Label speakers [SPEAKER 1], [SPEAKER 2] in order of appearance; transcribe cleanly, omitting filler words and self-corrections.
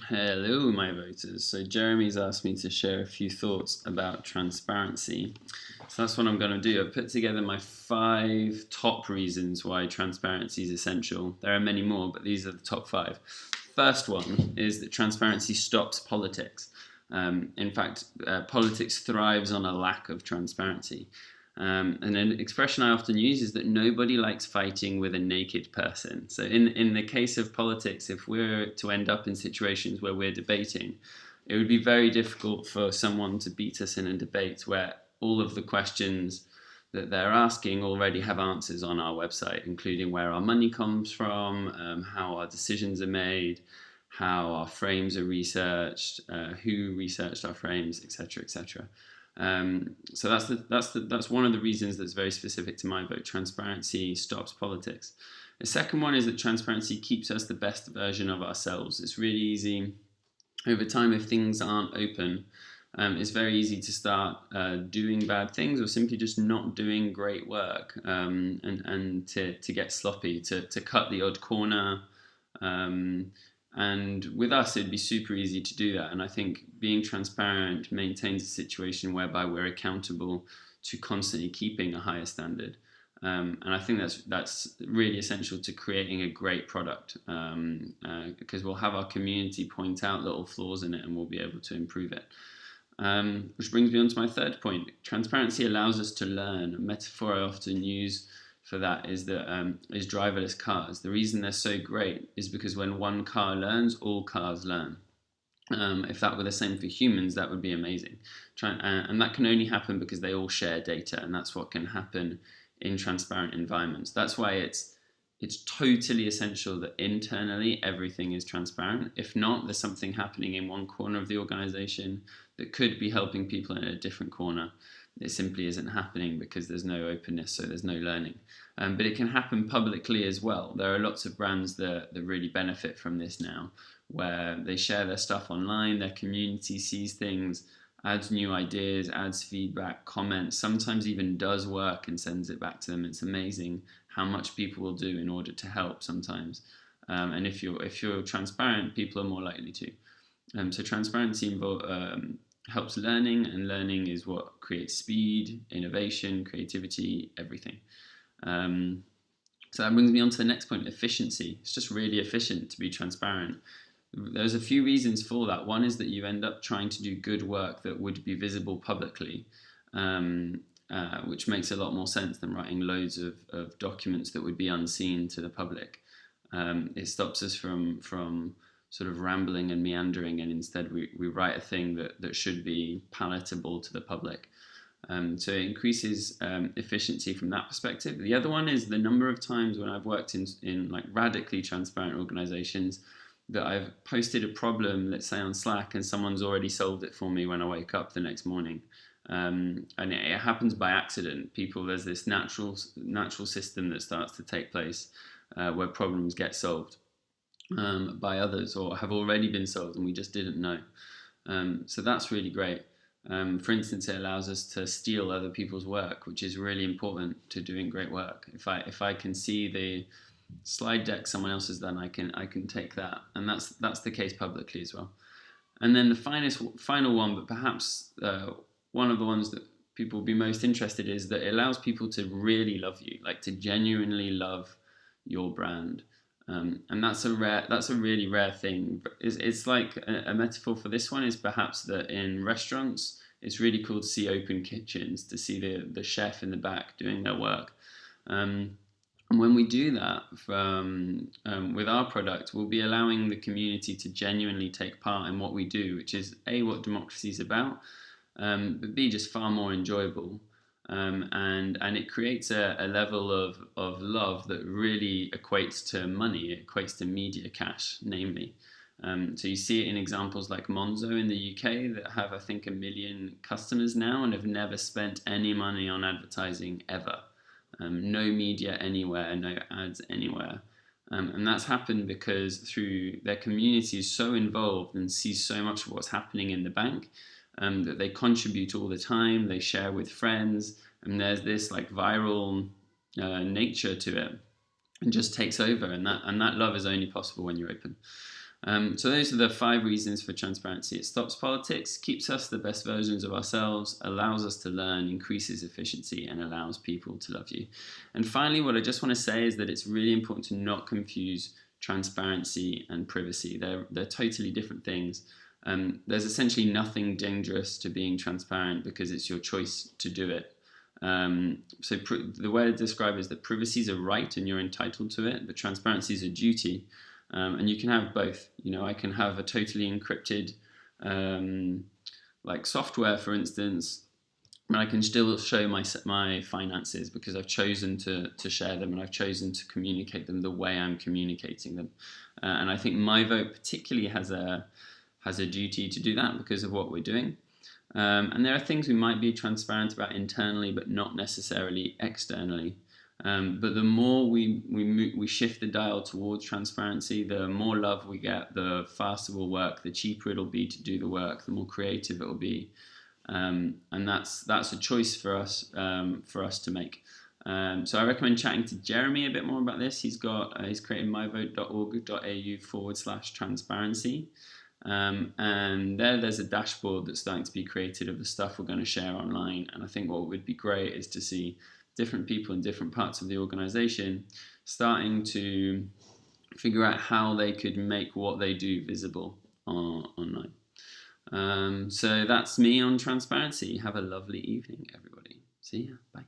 [SPEAKER 1] Hello, my voters. So Jeremy's asked me to share a few thoughts about transparency. So that's what I'm going to do. I've put together my 5 top reasons why transparency is essential. There are many more, but these are the top 5. First one is that transparency stops politics. In fact, politics thrives on a lack of transparency. And an expression I often use is that nobody likes fighting with a naked person. So in the case of politics, if we're to end up in situations where we're debating, it would be very difficult for someone to beat us in a debate where all of the questions that they're asking already have answers on our website, including where our money comes from, how our decisions are made, how our frames are researched, who researched our frames, etc., etc. So that's one of the reasons that's very specific to my vote. Transparency stops politics. The second one is that transparency keeps us the best version of ourselves. It's really easy over time if things aren't open. It's very easy to start doing bad things or simply just not doing great work and to get sloppy, to cut the odd corner. And with us, it'd be super easy to do that. And I think being transparent maintains a situation whereby we're accountable to constantly keeping a higher standard. And I think that's really essential to creating a great product because we'll have our community point out little flaws in it and we'll be able to improve it. Which brings me on to my third point. Transparency allows us to learn. A metaphor I often use for that is driverless cars. The reason they're so great is because when one car learns, all cars learn. If that were the same for humans, that would be amazing. And that can only happen because they all share data, and that's what can happen in transparent environments. That's why it's totally essential that internally everything is transparent. If not, there's something happening in one corner of the organization that could be helping people in a different corner. It simply isn't happening because there's no openness, so there's no learning. But it can happen publicly as well. There are lots of brands that really benefit from this now, where they share their stuff online, their community sees things, adds new ideas, adds feedback, comments, sometimes even does work and sends it back to them. It's amazing how much people will do in order to help sometimes. And if you're transparent, people are more likely to. So transparency helps learning, and learning is what creates speed, innovation, creativity, everything. So that brings me on to the next point, efficiency. It's just really efficient to be transparent. There's a few reasons for that. One is that you end up trying to do good work that would be visible publicly, which makes a lot more sense than writing loads of documents that would be unseen to the public. It stops us from sort of rambling and meandering, and instead we write a thing that should be palatable to the public. So it increases efficiency from that perspective. The other one is the number of times when I've worked in like radically transparent organizations that I've posted a problem, let's say on Slack, and someone's already solved it for me when I wake up the next morning. And it happens by accident. There's this natural system that starts to take place where problems get solved by others or have already been solved and we just didn't know. So that's really great. For instance, it allows us to steal other people's work, which is really important to doing great work. If I can see the slide deck someone else has done, I can take that, and that's the case publicly as well. And then the final one, but perhaps one of the ones that people will be most interested is that it allows people to really love you, like to genuinely love your brand. And that's a really rare thing. It's like a metaphor for this one is perhaps that in restaurants, it's really cool to see open kitchens, to see the chef in the back doing their work. And when we do that with our product, we'll be allowing the community to genuinely take part in what we do, which is A, what democracy is about, but B, just far more enjoyable. And it creates a level of love that really equates to money, it equates to media cash, namely. So you see it in examples like Monzo in the UK that have, I think, 1 million customers now and have never spent any money on advertising ever. No media anywhere, no ads anywhere. And that's happened because through their community is so involved and sees so much of what's happening in the bank that they contribute all the time, they share with friends, and there's this like viral nature to it, and just takes over. And that love is only possible when you're open. So those are the 5 reasons for transparency. It stops politics, keeps us the best versions of ourselves, allows us to learn, increases efficiency, and allows people to love you. And finally, what I just want to say is that it's really important to not confuse transparency and privacy. They're totally different things. There's essentially nothing dangerous to being transparent because it's your choice to do it. So the way I describe it is that privacy is a right and you're entitled to it, but transparency is a duty. And you can have both. I can have a totally encrypted, like software, for instance, and I can still show my finances because I've chosen to share them and I've chosen to communicate them the way I'm communicating them. And I think MiVote particularly has a duty to do that because of what we're doing. And there are things we might be transparent about internally, but not necessarily externally. But the more we shift the dial towards transparency, the more love we get, the faster we'll work, the cheaper it'll be to do the work, the more creative it'll be, and that's a choice for us to make. So I recommend chatting to Jeremy a bit more about this. He's created mivote.org.au/transparency. And there's a dashboard that's starting to be created of the stuff we're going to share online. And I think what would be great is to see different people in different parts of the organization starting to figure out how they could make what they do visible online. So that's me on transparency. Have a lovely evening, everybody. See ya. Bye.